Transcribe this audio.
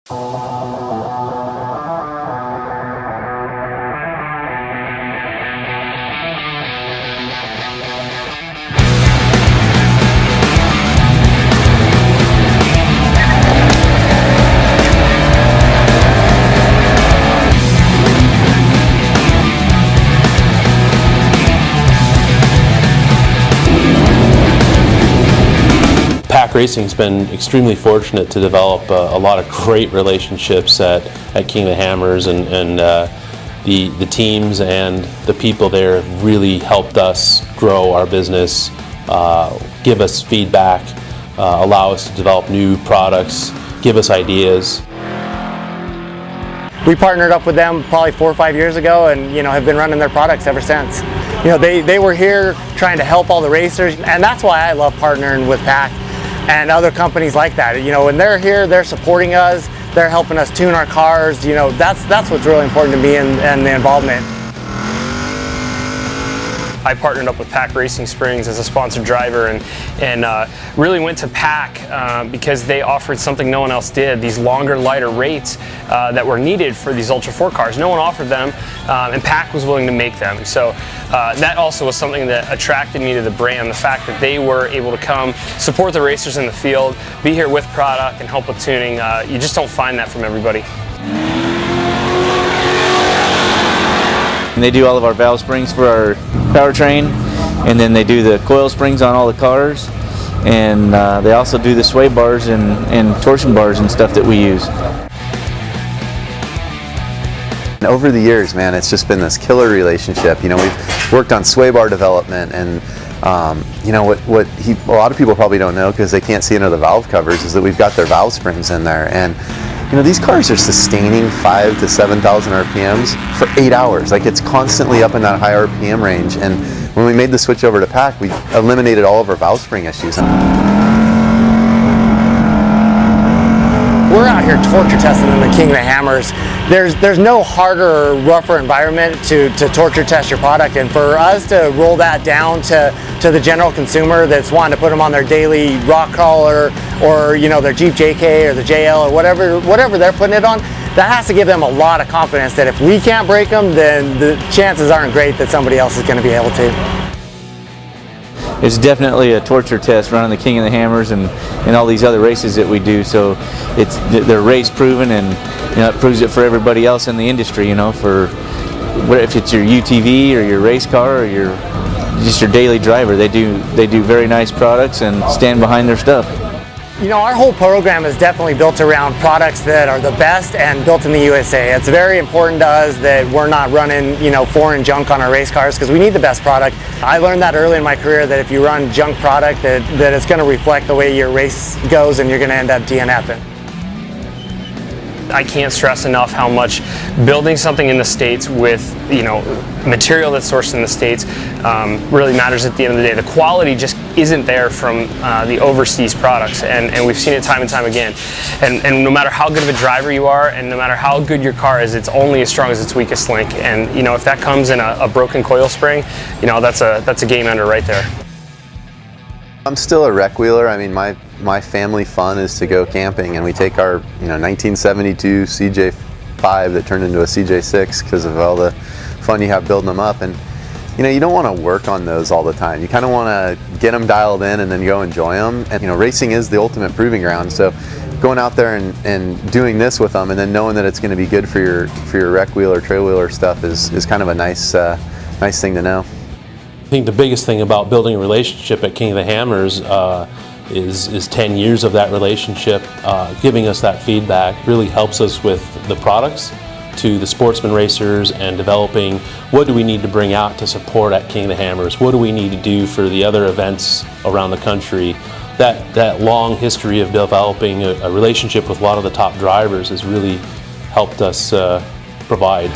PAC Racing's been extremely fortunate to develop a lot of great relationships at King of the Hammers, and the teams and the people there have really helped us grow our business, give us feedback, allow us to develop new products, give us ideas. We partnered up with them probably 4 or 5 years ago, and have been running their products ever since. They were here trying to help all the racers, and that's why I love partnering with PAC and other companies like that. When they're here, they're supporting us, they're helping us tune our cars. That's what's really important to me and the involvement. I partnered up with PAC Racing Springs as a sponsored driver, and really went to PAC because they offered something no one else did, these longer, lighter rates that were needed for these Ultra 4 cars. No one offered them, and PAC was willing to make them. So that also was something that attracted me to the brand, the fact that they were able to come, support the racers in the field, be here with product, and help with tuning. You just don't find that from everybody. And they do all of our valve springs for our powertrain, and then they do the coil springs on all the cars, and they also do the sway bars and torsion bars and stuff that we use. And over the years, man, it's just been this killer relationship. We've worked on sway bar development, and what a lot of people probably don't know, because they can't see under the valve covers, is that we've got their valve springs in there. And these cars are sustaining 5,000 to 7,000 RPMs for 8 hours. Like, it's constantly up in that high RPM range. And when we made the switch over to PAC, we eliminated all of our valve spring issues. We're out here torture testing in the King of the Hammers. There's no harder or rougher environment to torture test your product, and for us to roll that down to the general consumer that's wanting to put them on their daily rock crawler, or their Jeep JK or the JL or whatever they're putting it on, that has to give them a lot of confidence that if we can't break them, then the chances aren't great that somebody else is going to be able to. It's definitely a torture test running the King of the Hammers and all these other races that we do. So they're race proven, and it proves it for everybody else in the industry. For if it's your UTV or your race car or just your daily driver, they do very nice products and stand behind their stuff. Our whole program is definitely built around products that are the best and built in the USA. It's very important to us that we're not running, foreign junk on our race cars, because we need the best product. I learned that early in my career, that if you run junk product, that it's going to reflect the way your race goes, and you're going to end up DNFing. I can't stress enough how much building something in the States with material that's sourced in the States really matters at the end of the day. The quality just isn't there from the overseas products, and we've seen it time and time again. And no matter how good of a driver you are, and no matter how good your car is, it's only as strong as its weakest link. And if that comes in a broken coil spring, that's a game ender right there. I'm still a rec wheeler. I mean, my family fun is to go camping, and we take our 1972 CJ5 that turned into a CJ6 because of all the fun you have building them up. And you don't want to work on those all the time. You kind of want to get them dialed in and then go enjoy them. And racing is the ultimate proving ground. So going out there and doing this with them, and then knowing that it's going to be good for your rec wheel or trail wheeler stuff is kind of a nice thing to know. I think the biggest thing about building a relationship at King of the Hammers is 10 years of that relationship. Giving us that feedback really helps us with the products to the sportsman racers, and developing what do we need to bring out to support at King of the Hammers, what do we need to do for the other events around the country. That long history of developing a relationship with a lot of the top drivers has really helped us provide.